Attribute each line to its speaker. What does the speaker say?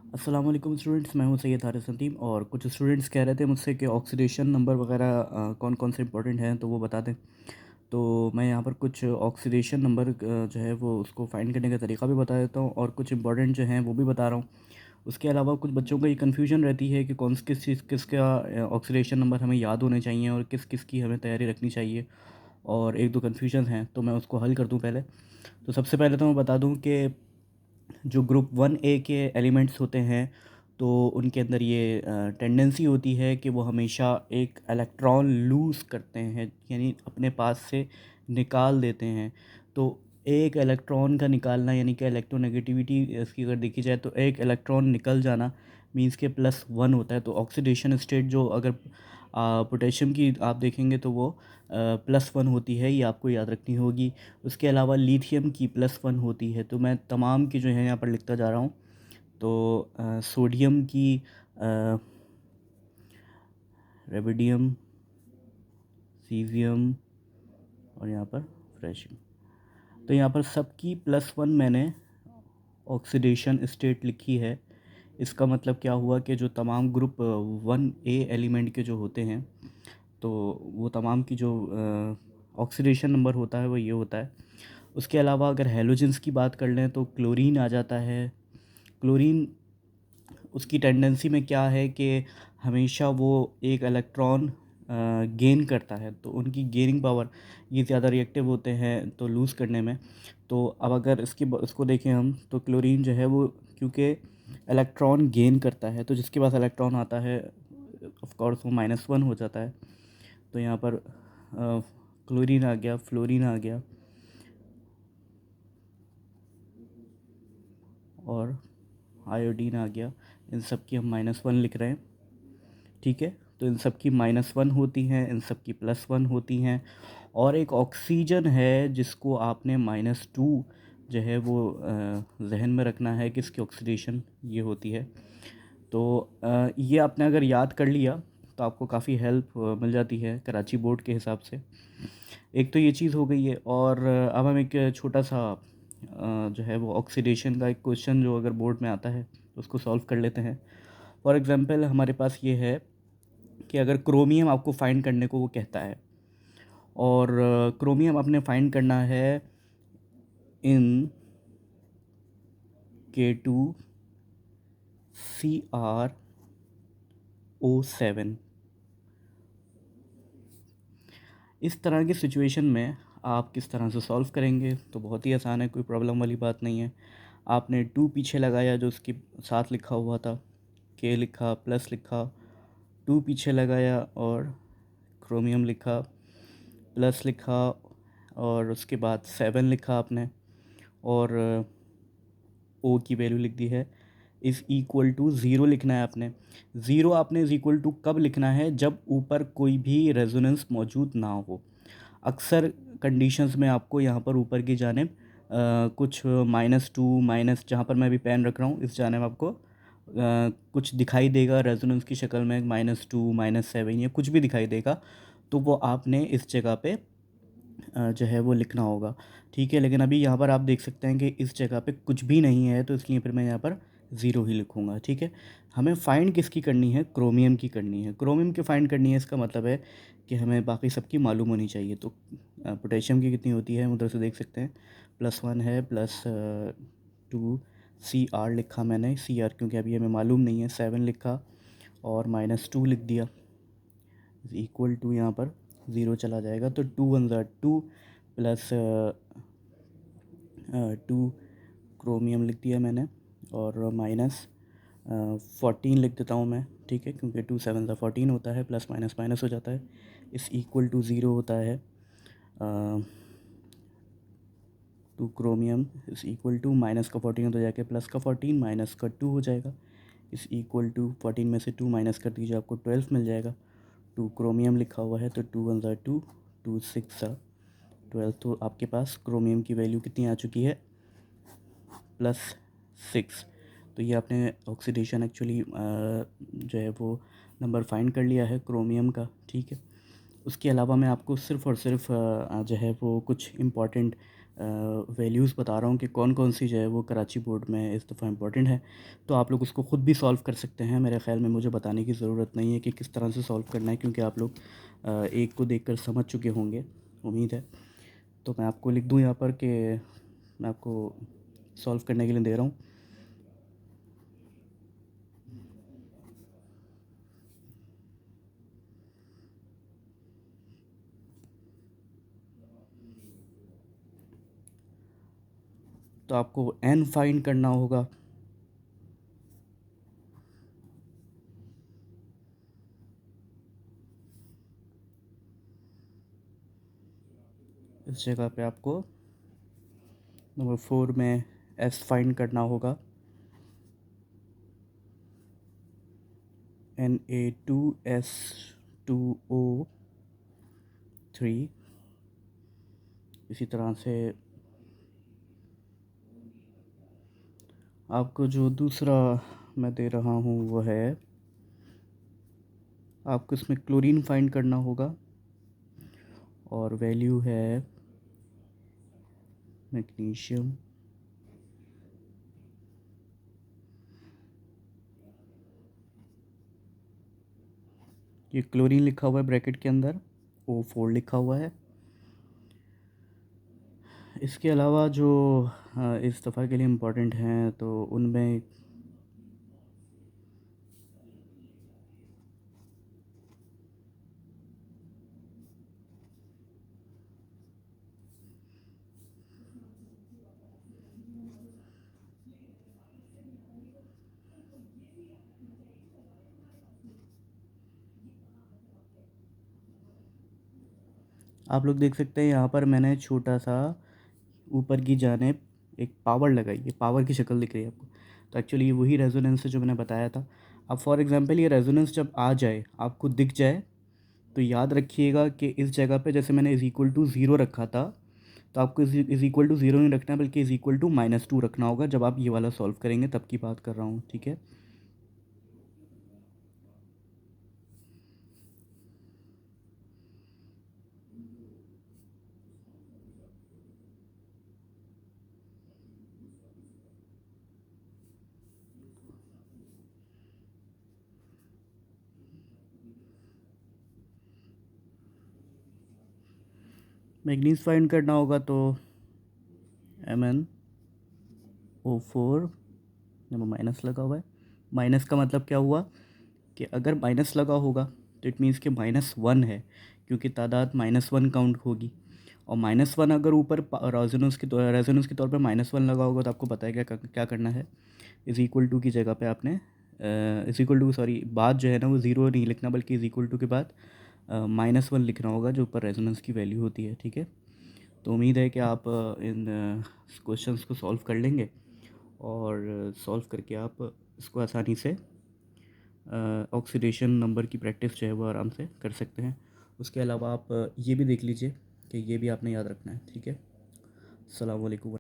Speaker 1: अस्सलाम वालेकुम स्टूडेंट्स, मैं हूं सैयद हारिस नदीम। और कुछ स्टूडेंट्स कह रहे थे मुझसे कि ऑक्सीडेशन नंबर वगैरह कौन कौन से इंपॉर्टेंट हैं तो वो बता दें। तो मैं यहाँ पर कुछ ऑक्सीडेशन नंबर जो है वो उसको फाइंड करने का तरीका भी बता देता हूँ और कुछ इंपॉर्टेंट जो हैं वो भी बता रहा हूँ। उसके अलावा कुछ बच्चों को ये कन्फ्यूजन रहती है कि कौन किस चीज़ किसका ऑक्सीडेशन नंबर हमें याद होने चाहिए और किस किस की हमें तैयारी रखनी चाहिए। और एक दो कन्फ्यूजन हैं तो मैं उसको हल कर दूँ पहले। तो सबसे पहले तो मैं बता दूँ कि जो ग्रुप 1A के एलिमेंट्स होते हैं तो उनके अंदर ये टेंडेंसी होती है कि वो हमेशा एक इलेक्ट्रॉन लूज़ करते हैं, यानी अपने पास से निकाल देते हैं। तो एक इलेक्ट्रॉन का निकालना यानी कि इलेक्ट्रोनेगेटिविटी इसकी अगर देखी जाए तो एक इलेक्ट्रॉन निकल जाना मींस के +1 होता है। तो ऑक्सीडेशन स्टेट जो अगर पोटेशियम की आप देखेंगे तो वो +1 होती है, ये आपको याद रखनी होगी। उसके अलावा लिथियम की +1 होती है। तो मैं तमाम की जो है यहाँ पर लिखता जा रहा हूँ। तो सोडियम की रेबिडियम, सीज़ियम और यहाँ पर फ्रेशियम। तो यहाँ पर सबकी +1 मैंने ऑक्सीडेशन स्टेट लिखी है। इसका मतलब क्या हुआ कि जो तमाम ग्रुप 1A एलिमेंट के जो होते हैं तो वो तमाम की जो ऑक्सीडेशन नंबर होता है वो ये होता है। उसके अलावा अगर हैलोजेंस की बात कर लें तो क्लोरीन आ जाता है। क्लोरीन उसकी टेंडेंसी में क्या है कि हमेशा वो एक इलेक्ट्रॉन गेन करता है, तो उनकी गेनिंग पावर ये ज़्यादा रिएक्टिव होते हैं तो लूज़ करने में। तो अब अगर इसको देखें हम तो क्लोरीन जो है वो क्योंकि इलेक्ट्रॉन गेन करता है तो जिसके पास इलेक्ट्रॉन आता है ऑफ कोर्स वो -1 हो जाता है। तो यहाँ पर क्लोरीन आ गया, फ्लोरीन आ गया और आयोडीन आ गया। इन सब की हम -1 लिख रहे हैं, ठीक है। तो इन सब की -1 होती हैं, इन सब की +1 होती हैं। और एक ऑक्सीजन है जिसको आपने -2 जो है वो जहन में रखना है कि इसकी ऑक्सीडेशन ये होती है। तो ये आपने अगर याद कर लिया तो आपको काफ़ी हेल्प मिल जाती है कराची बोर्ड के हिसाब से। एक तो ये चीज़ हो गई है। और अब हम एक छोटा सा जो है वो ऑक्सीडेशन का एक क्वेश्चन जो अगर बोर्ड में आता है उसको सॉल्व कर लेते हैं। फॉर एग्ज़ाम्पल हमारे पास ये है कि अगर क्रोमियम आपको फाइंड करने को वो कहता है और क्रोमियम आपने फाइंड करना है इन K2CrO7। इस तरह की सिचुएशन में आप किस तरह से सॉल्व करेंगे तो बहुत ही आसान है, कोई प्रॉब्लम वाली बात नहीं है। आपने 2 पीछे लगाया जो उसके साथ लिखा हुआ था, के लिखा, प्लस लिखा, 2 पीछे लगाया और क्रोमियम लिखा, प्लस लिखा और उसके बाद 7 लिखा आपने और ओ की वैल्यू लिख दी है। इज़ इक्वल टू ज़ीरो लिखना है आपने। ज़ीरो आपने इज़ इक्वल टू कब लिखना है, जब ऊपर कोई भी रेजोनेंस मौजूद ना हो। अक्सर कंडीशंस में आपको यहाँ पर ऊपर की जानिब कुछ -2 माइनस, जहाँ पर मैं अभी पेन रख रहा हूँ इस जानिब आपको कुछ दिखाई देगा रेजोनेंस की शक्ल में, -2 -7 या कुछ भी दिखाई देगा। तो वो आपने इस जगह पे जो है वो लिखना होगा, ठीक है। लेकिन अभी यहाँ पर आप देख सकते हैं कि इस जगह पे कुछ भी नहीं है तो इसलिए फिर मैं यहाँ पर ज़ीरो ही लिखूँगा, ठीक है। हमें फ़ाइंड किसकी करनी है, क्रोमियम की करनी है। क्रोमियम की फ़ाइंड करनी है, इसका मतलब है कि हमें बाकी सबकी मालूम होनी चाहिए। तो पोटेशियम की कितनी होती है हम उधर से देख सकते हैं, +1 है, +2 Cr लिखा मैंने, Cr क्योंकि अभी हमें मालूम नहीं है, 7 लिखा और -2 लिख दिया इज़ इक्वल टू, यहाँ पर ज़ीरो चला जाएगा तो 2 1 ज़ा 2 प्लस 2 क्रोमियम लिख दिया मैंने और -14 लिख देता हूँ मैं, ठीक है, क्योंकि 2 7 ज़ा 14 होता है, प्लस माइनस माइनस हो जाता है, इस इक्वल टू ज़ीरो होता है। 2 क्रोमियम इस इक्वल टू माइनस का 14 तो जाके प्लस का 14 माइनस का 2 हो जाएगा, इस इक्वल टू 14 में से 2 माइनस कर दीजिए आपको 12 मिल जाएगा। 2 क्रोमियम लिखा हुआ है तो 2 1 ज़ा 2, 2 6 ज़ा 12। तो आपके पास क्रोमियम की वैल्यू कितनी आ चुकी है, +6। तो ये आपने ऑक्सीडेशन एक्चुअली जो है वो नंबर फाइंड कर लिया है क्रोमियम का, ठीक है। उसके अलावा मैं आपको सिर्फ़ और सिर्फ जो है वो कुछ इम्पॉर्टेंट वैल्यूज़ बता रहा हूँ कि कौन कौन सी जो है वो कराची बोर्ड में इस दफ़ा इम्पोर्टेंट है, तो आप लोग उसको ख़ुद भी सॉल्व कर सकते हैं। मेरे ख़्याल में मुझे बताने की ज़रूरत नहीं है कि किस तरह से सॉल्व करना है, क्योंकि आप लोग एक को देखकर समझ चुके होंगे, उम्मीद है। तो मैं आपको लिख दूँ यहाँ पर कि मैं आपको सॉल्व करने के लिए दे रहा हूँ। तो आपको n फाइंड करना होगा। इस जगह पे आपको नंबर 4 में s फाइंड करना होगा। Na2S2O3। इसी तरह से आपको जो दूसरा मैं दे रहा हूँ वो है, आपको इसमें क्लोरीन फाइंड करना होगा और वैल्यू है मैग्नीशियम। ये क्लोरीन लिखा हुआ है ब्रैकेट के अंदर, O4 लिखा हुआ है। इसके अलावा जो इस दफ़ा के लिए इम्पोर्टेंट हैं तो उनमें आप लोग देख सकते हैं यहाँ पर मैंने छोटा सा ऊपर की जानिब एक पावर लगाई है, पावर की शक्ल दिख रही है आपको। तो एक्चुअली ये वही रेजोनेंस है जो मैंने बताया था। अब फॉर एग्जांपल ये रेजोनेंस जब आ जाए, आपको दिख जाए, तो याद रखिएगा कि इस जगह पे जैसे मैंने इज़ इक्वल टू ज़ीरो रखा था, तो आपको इज़ इक्वल टू ज़ीरो नहीं रखना है, बल्कि इज़ इक्वल टू -2 रखना होगा जब आप ये वाला सॉल्व करेंगे, तब की बात कर रहा हूँ, ठीक है। मैग्नीज फाइंड करना होगा तो MnO4, यहाँ माइनस लगा हुआ है। माइनस का मतलब क्या हुआ कि अगर माइनस लगा होगा तो इट मीन्स कि -1 है, क्योंकि तादाद -1 काउंट होगी। और -1 अगर ऊपर रेजोनेंस के तौर पे -1 लगा होगा, तो आपको पता है क्या क्या करना है। इज़ इक्वल टू की जगह पे आपने इज़ इक्वल टू सॉरी बाद जो है ना वो ज़ीरो नहीं लिखना, बल्कि इज़ इक्वल टू के बाद -1 लिखना होगा, जो ऊपर रेजोनेंस की वैल्यू होती है, ठीक है। तो उम्मीद है कि आप इन क्वेश्चंस को सॉल्व कर लेंगे और सॉल्व करके आप इसको आसानी से ऑक्सीडेशन नंबर की प्रैक्टिस जो है वो आराम से कर सकते हैं। उसके अलावा आप ये भी देख लीजिए कि ये भी आपने याद रखना है, ठीक है। अस्सलाम वालेकुम।